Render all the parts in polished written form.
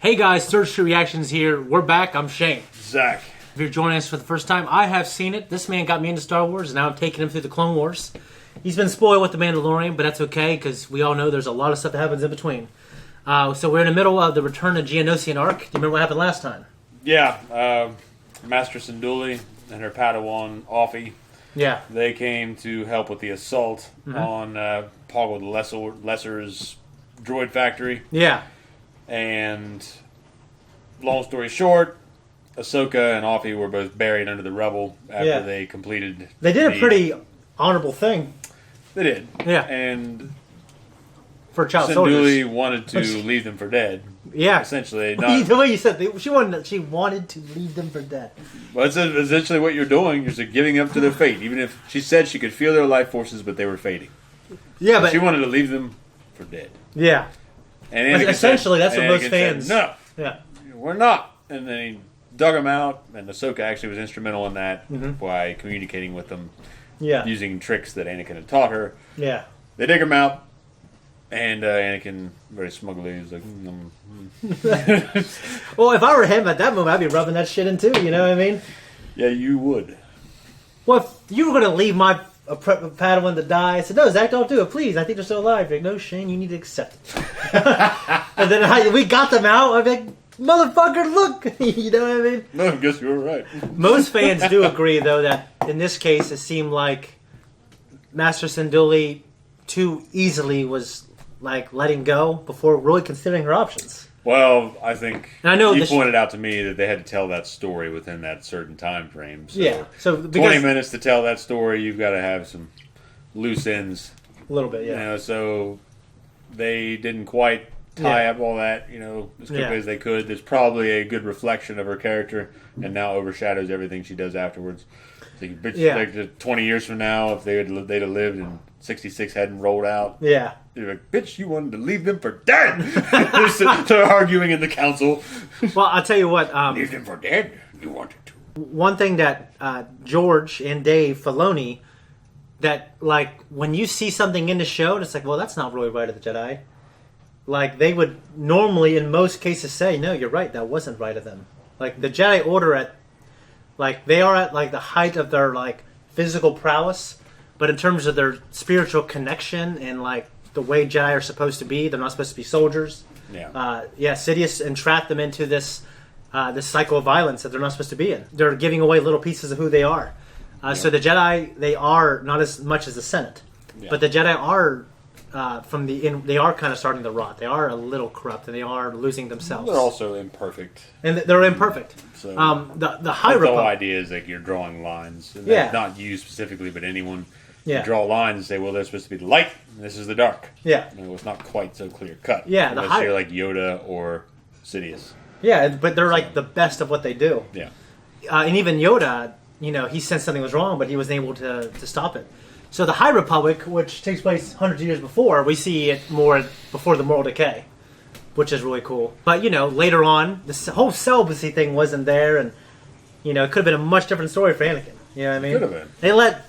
Hey guys, Third Street Reactions here. We're back. I'm Shane. Zakk. If you're joining us for the first time, I have seen it. This man got me into Star Wars, and now I'm taking him through the Clone Wars. He's been spoiled with The Mandalorian, but that's okay, because we all know there's a lot of stuff that happens in between. So we're in the middle of the Return to Geonosis arc. Do you remember what happened last time? Yeah, Master Syndulla and her Padawan, Offie. Yeah. They came to help with the assault on Poggle the Lesser's droid factory. Yeah. And long story short, Ahsoka and Offie were both buried under the rubble after they completed. They did a pretty honorable thing. They did. Yeah. And for child soldiers. Syndulla wanted to leave them for dead. Yeah. Essentially. The way you said she wanted to leave them for dead. Well, that's essentially what you're doing. You're just giving up to their fate. Even if she said she could feel their life forces, but they were fading. Yeah, but she wanted to leave them for dead. Yeah. And essentially, that's what most fans. Said, no. Yeah. We're not. And then he dug them out, and Ahsoka actually was instrumental in that by communicating with them, using tricks that Anakin had taught her. Yeah. They dig him out, and Anakin very smugly is like, Well, if I were him at that moment, I'd be rubbing that shit in too. You know what I mean? Yeah, you would. Well, if you were going to leave my Padawan to die, I said, no, Zakk, don't do it, please. I think they're still alive. You're like, no, Shane, you need to accept it. And then we got them out. I'm like, motherfucker, look! You know what I mean? No, I guess you were right. Most fans do agree, though, that in this case, it seemed like Master Syndulla too easily was like letting go before really considering her options. Well, I think you pointed out to me that they had to tell that story within that certain time frame. So yeah, so 20 minutes to tell that story, you've got to have some loose ends. A little bit, yeah. You know, so they didn't quite tie up all that, as quickly as they could. There's probably a good reflection of her character, and now overshadows everything she does afterwards. So like 20 years from now, if they'd have lived and 66 hadn't rolled out, they're like, bitch, you wanted to leave them for dead. They're arguing in the council. Well, I'll tell you what. Leave them for dead. You wanted to. One thing that George and Dave Filoni, that like when you see something in the show, it's like, well, that's not really right of the Jedi. Like they would normally, in most cases, say, no, you're right, that wasn't right of them. Like the Jedi Order they are at like the height of their like physical prowess, but in terms of their spiritual connection and like the way Jedi are supposed to be, they're not supposed to be soldiers. Sidious entrapped them into this cycle of violence that they're not supposed to be in. They're giving away little pieces of who they are. So the Jedi, they are not as much as the Senate, but the Jedi are they are kind of starting to rot. They are a little corrupt, and they are losing themselves. They're also imperfect, and they're imperfect. So the High Republic. The whole idea is like you're drawing lines, and not you specifically, but anyone. You draw lines and say, well, they're supposed to be the light, and this is the dark. Yeah, it's not quite so clear cut. Yeah, unless you're like Yoda or Sidious. Yeah, but they're like the best of what they do. Yeah, and even Yoda, he sensed something was wrong, but he was able to stop it. So the High Republic, which takes place hundreds of years before, we see it more before the moral decay, which is really cool. But, later on, this whole celibacy thing wasn't there, and, it could have been a much different story for Anakin. You know what I mean? Could have been. They let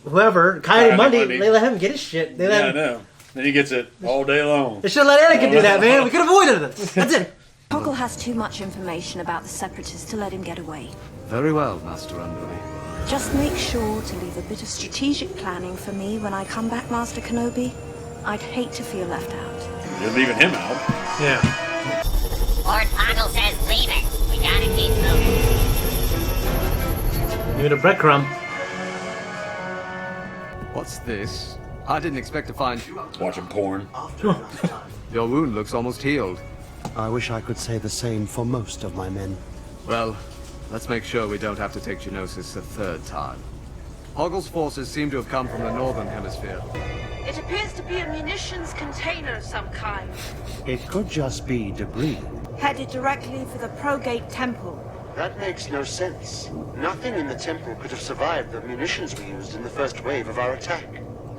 whoever, Coyote Mundi, they let him get his shit. I know. Then he gets it all day long. They should have let Anakin do that, man. We could have avoided it. That's it. Poggle has too much information about the Separatists to let him get away. Very well, Master Underly. Just make sure to leave a bit of strategic planning for me when I come back, Master Kenobi. I'd hate to feel left out. You're leaving him out. Yeah. Lord Poggle says leave it. We gotta keep moving. Give it a breadcrumb. What's this? I didn't expect to find you watching porn. Your wound looks almost healed. I wish I could say the same for most of my men. Well, let's make sure we don't have to take Geonosis a third time. Poggle's forces seem to have come from the northern hemisphere. It appears to be a munitions container of some kind. It could just be debris. Headed directly for the Progate Temple. That makes no sense. Nothing in the temple could have survived the munitions we used in the first wave of our attack.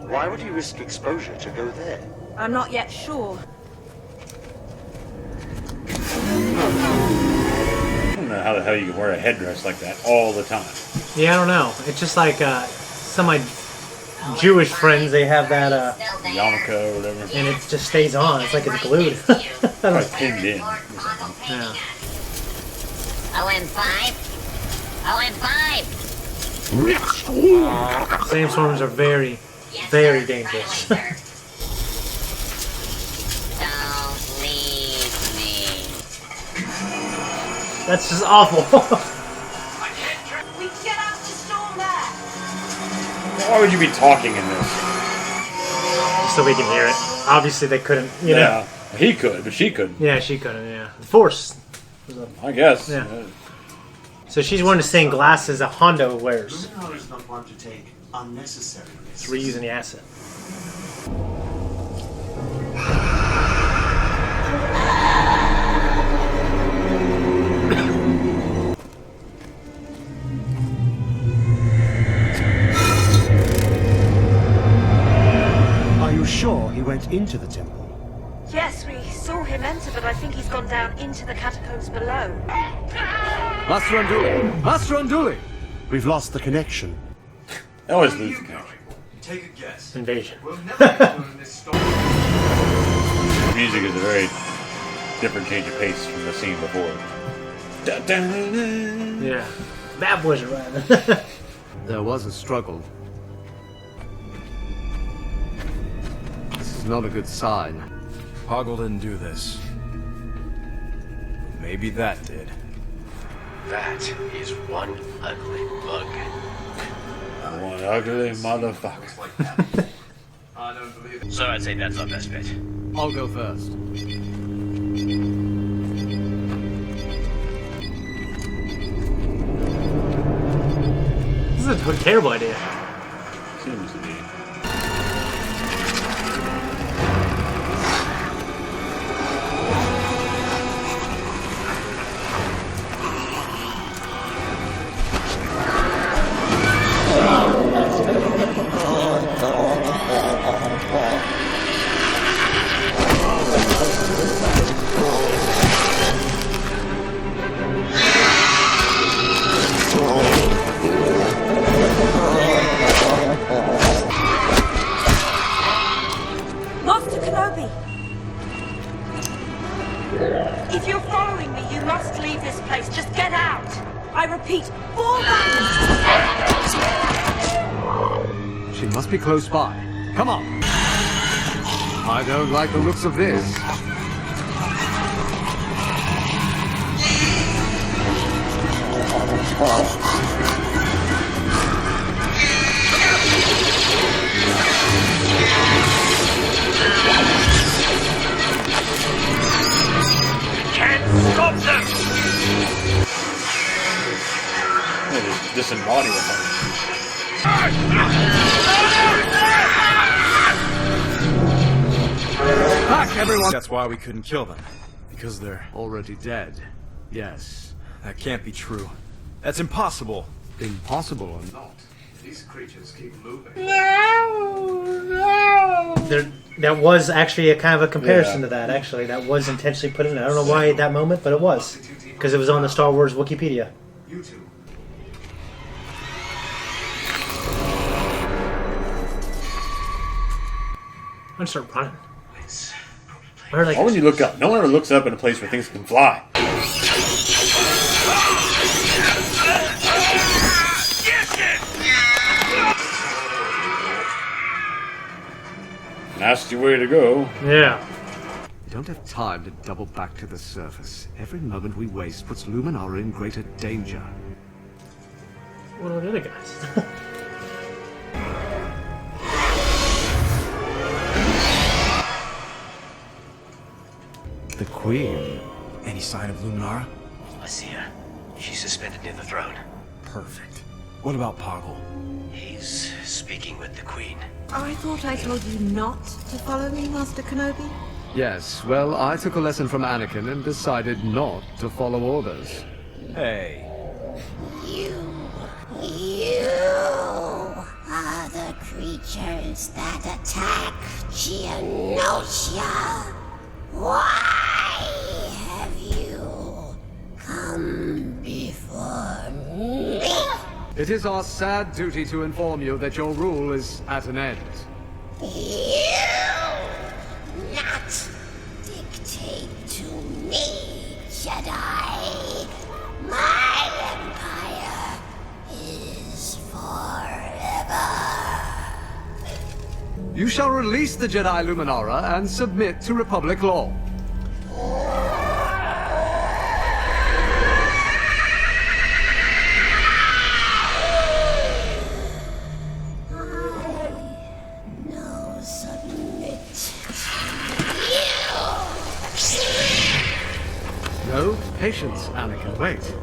Why would you risk exposure to go there? I'm not yet sure. I don't know how the hell you can wear a headdress like that all the time. Yeah, I don't know. It's just like Jewish friends, they have that, yarmulke or whatever. and it just stays on. It's like it's glued. Probably pinned in. Or something. Yeah. OM5? OM5! Sandstorms are very, very dangerous. Don't leave me. That's just awful. We get out to storm there. Why would you be talking in this? So we can hear it. Obviously, they couldn't, you know. Yeah, he could, but she couldn't. Yeah, she couldn't, yeah. The Force. I guess. Yeah. So she's wearing the same glasses that Hondo wears. Luminar is not one to take unnecessary risks. It's reusing the asset. Are you sure he went into the temple? Yes, we saw him enter, but I think he's gone down into the catacombs below. Master Unduli! Master Unduli! We've lost the connection. I always lose the connection. Take a guess. Invasion. We'll never learn this story. The music is a very different change of pace from the scene before. Yeah. Bad boys are riding. There was a struggle. This is not a good sign. Hoggle didn't do this. Maybe that did. That is one ugly bug. One ugly motherfucker. I don't believe it. So I'd say that's our best bet. I'll go first. This is a terrible idea. Seems to be. Master Kenobi! If you're following me, you must leave this place. Just get out! I repeat, fall back! She must be close by. Come on! I don't like the looks of this. Stop them! Just disembody with him. Back, everyone! That's why we couldn't kill them. Because they're... Already dead. Yes. That can't be true. That's impossible. Impossible or not, these creatures keep moving. That was actually a kind of a comparison Yeah. to that, actually. That was intentionally put in there. I don't know why at that moment, but it was. Because it was on the Star Wars Wikipedia. You two. I'm gonna start running. Or like, Why would you look up? No one ever looks up in a place where things can fly. Nasty way to go. yeah. We don't have time to double back to the surface. Every moment we waste puts Luminara in greater danger. What are the other guys? The Queen. Any sign of Luminara? I see her. She's suspended near the throne. Perfect. What about Poggle? He's speaking with the Queen. I thought I told you not to follow me, Master Kenobi. Yes, well, I took a lesson from Anakin and decided not to follow orders. Hey. You are the creatures that attack Geonosia. Why have you come before me? It is our sad duty to inform you that your rule is at an end. You not dictate to me, Jedi. My empire is forever. You shall release the Jedi Luminara and submit to Republic law. No submit to you. No patience, Anakin. Wait.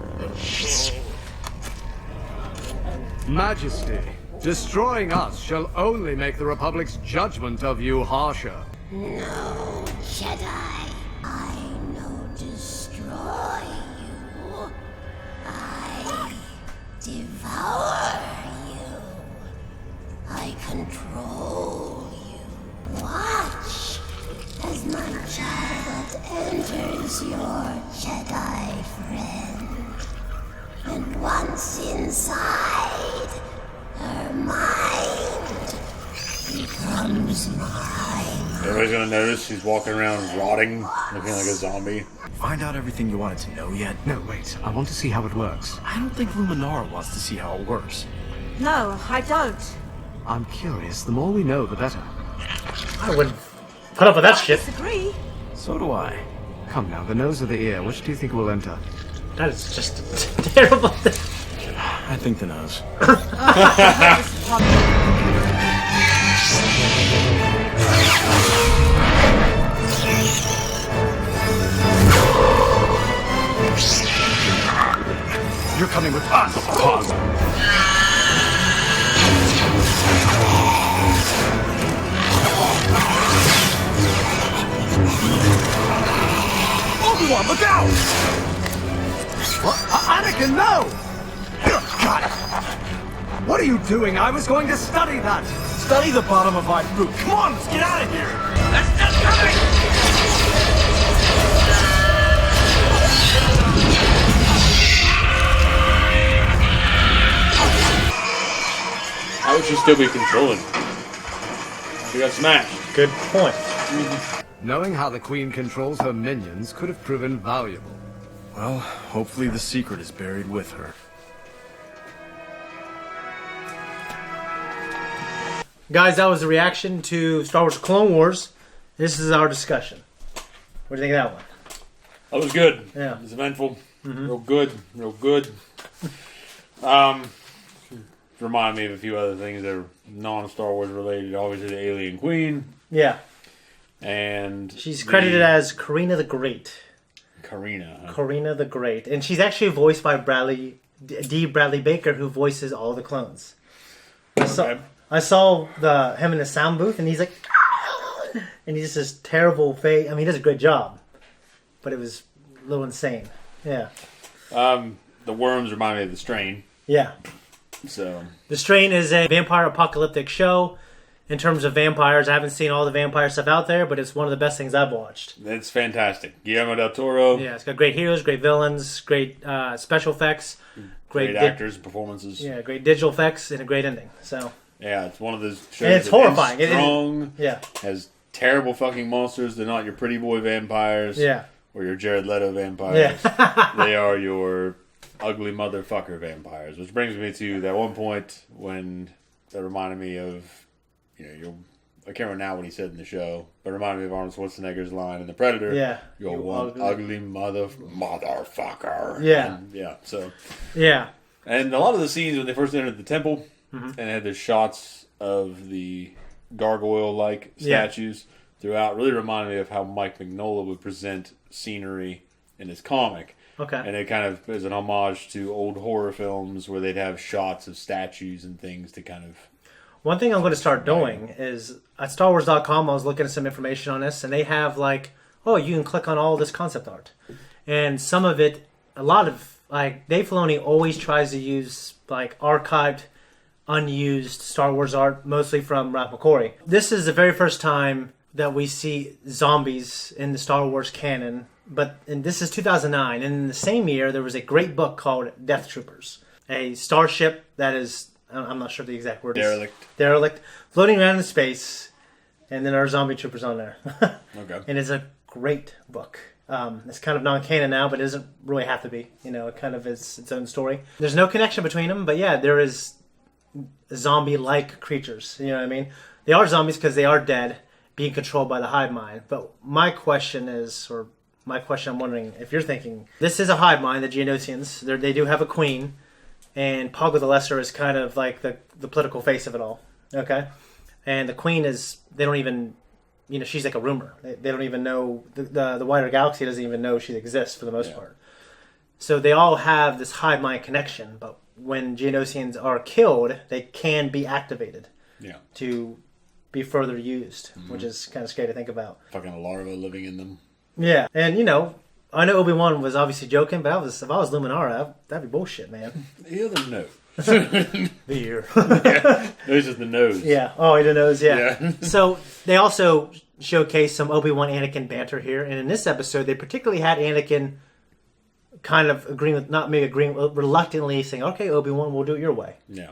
Majesty, destroying us shall only make the Republic's judgment of you harsher. No, Jedi. I no destroy you. I devour you. I control you. Watch as my child enters your Jedi friend. And once inside, her mind becomes mine. Everybody's gonna notice she's walking around rotting, looking like a zombie. Find out everything you wanted to know yet? No, wait. I want to see how it works. I don't think Luminara wants to see how it works. No, I don't. I'm curious. The more we know, the better. I wouldn't put up with that shit. Disagree. So do I. Come now, the nose or the ear. Which do you think will enter? That is just a terrible thing. I think the nose. You're coming with us, Pog. Obi-Wan, look out! What? Anakin, no! God! What are you doing? I was going to study that! Study the bottom of my boot. Come on, let's get out of here! That's just coming! How would she still be controlling? She got smashed. Good point. Knowing how the Queen controls her minions could have proven valuable. Well, hopefully the secret is buried with her. Guys, that was the reaction to Star Wars Clone Wars. This is our discussion. What do you think of that one? That was good. Yeah. It was eventful. Real good. Real good. Remind me of a few other things that are non-Star Wars related. Obviously, the Alien Queen. Yeah. And she's credited as Karina the Great. Karina. Huh? Karina the Great. And she's actually voiced by Bradley Baker, who voices all the clones. I saw him in the sound booth, and he's like, and he's just this terrible face. I mean, he does a great job, but it was a little insane. Yeah. The worms remind me of the Strain. Yeah. So The Strain is a vampire apocalyptic show. In terms of vampires, I haven't seen all the vampire stuff out there, but it's one of the best things I've watched. It's fantastic. Guillermo del Toro. Yeah, it's got great heroes, great villains, great special effects, great actors, performances. Yeah, great digital effects, and a great ending. So yeah, it's one of those shows. And it's horrifying. Strong. Yeah, has terrible fucking monsters. They're not your pretty boy vampires. Yeah, or your Jared Leto vampires. Yeah, they are your ugly motherfucker vampires. Which brings me to that one point when that reminded me of, I can't remember now what he said in the show, but it reminded me of Arnold Schwarzenegger's line in The Predator. Yeah. You're one ugly motherfucker. Yeah. Yeah. And a lot of the scenes when they first entered the temple and had the shots of the gargoyle-like statues throughout really reminded me of how Mike Mignola would present scenery in his comic. Okay. And it kind of is an homage to old horror films where they'd have shots of statues and things to kind of... One thing I'm going to start doing is at StarWars.com, I was looking at some information on this, and they have you can click on all this concept art. And some of it, a lot of, Dave Filoni always tries to use, archived, unused Star Wars art, mostly from Ralph McQuarrie. This is the very first time that we see zombies in the Star Wars canon, and this is 2009, and in the same year, there was a great book called Death Troopers. a starship that is, I'm not sure the exact word Derelict. is. Derelict. Floating around in space, and then our zombie troopers on there. Okay. And it's a great book. It's kind of non-canon now, but it doesn't really have to be. You know, it kind of is its own story. There's no connection between them, but yeah, there is zombie-like creatures. You know what I mean? They are zombies because they are dead, being controlled by the hive mind. But my question I'm wondering if you're thinking, this is a hive mind, the Geonosians. They do have a queen, and Poggle the Lesser is kind of like the political face of it all. Okay? And the queen is, they don't even, you know, she's like a rumor. They don't even know, the wider galaxy doesn't even know she exists for the most part. So they all have this hive mind connection, but when Geonosians are killed, they can be activated to be further used, which is kind of scary to think about. Fucking larva living in them. Yeah, and you know, I know Obi-Wan was obviously joking, but if I was Luminara, that'd be bullshit, man. The other nose. The ear. Nose is the nose. Yeah. Oh, the nose, yeah. So they also showcase some Obi-Wan Anakin banter here, and in this episode, they particularly had Anakin kind of reluctantly saying, okay, Obi-Wan, we'll do it your way. Yeah.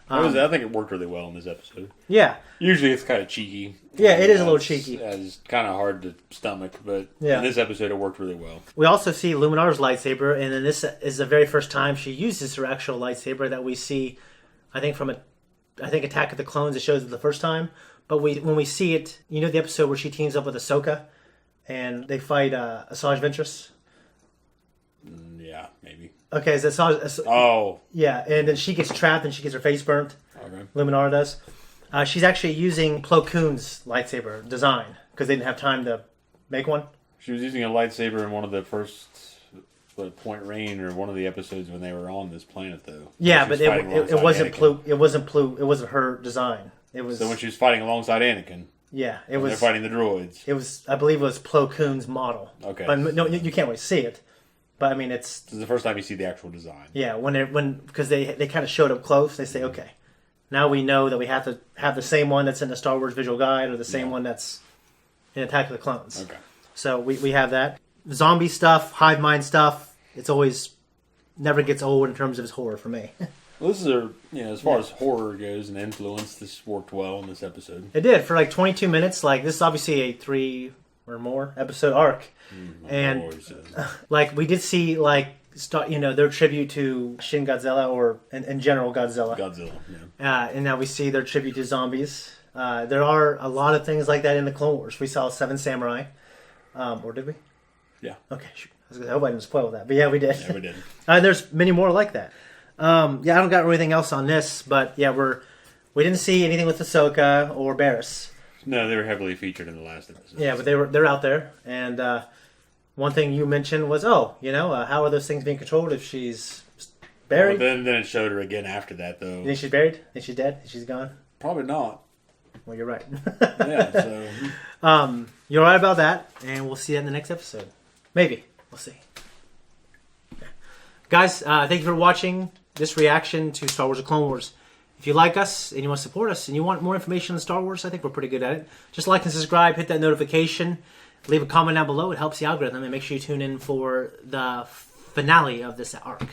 I think it worked really well in this episode. Yeah. Usually it's kind of cheeky. Yeah, it is a little cheeky. It's kind of hard to stomach, but in this episode it worked really well. We also see Luminar's lightsaber, and then this is the very first time she uses her actual lightsaber that we see, I think Attack of the Clones, it shows it the first time. But when we see it, you know the episode where she teams up with Ahsoka, and they fight Asajj Ventress? Yeah, maybe. Okay, is that Oh. Yeah, and then she gets trapped and she gets her face burnt. Okay. Luminara does. She's actually using Plo Koon's lightsaber design because they didn't have time to make one. She was using a lightsaber in one of the first Point Rain or one of the episodes when they were on this planet, though. Yeah, but it wasn't Plo. It wasn't her design. It was. So when she was fighting alongside Anakin. Yeah, it was. They're fighting the droids. It was. I believe it was Plo Koon's model. Okay. But no, you can't really see it. But I mean, it's. This is the first time you see the actual design. Yeah, because they kind of showed up close. They say, okay, now we know that we have to have the same one that's in the Star Wars visual guide or the same one that's in Attack of the Clones. Okay. So we have that zombie stuff, hive mind stuff. It's always never gets old in terms of its horror for me. Well, this is as far as horror goes and influence, this worked well in this episode. It did for like 22 minutes. Like this is obviously a 3 or more episode arc, and like we did see their tribute to Shin Godzilla or in general Godzilla. Yeah. And now we see their tribute to zombies. There are a lot of things like that in the Clone Wars. We saw 7 Samurai, or did we? Yeah. Okay. Shoot. I hope I didn't spoil that, but yeah, we did. Yeah, we did. There's many more like that. I don't got anything else on this, but yeah, we didn't see anything with Ahsoka or Barriss. No, they were heavily featured in the last episode. Yeah, but they're out there, and one thing you mentioned was, how are those things being controlled if she's buried? Well, then it showed her again after that, though. You think she's buried? Think she's dead? Think she's gone? Probably not. Well, you're right. Yeah. So. You're right about that, and we'll see that in the next episode. Maybe. We'll see. Yeah. Guys, thank you for watching this reaction to Star Wars: The Clone Wars. If you like us and you want to support us and you want more information on Star Wars, I think we're pretty good at it. Just like and subscribe, hit that notification, leave a comment down below. It helps the algorithm, and make sure you tune in for the finale of this arc.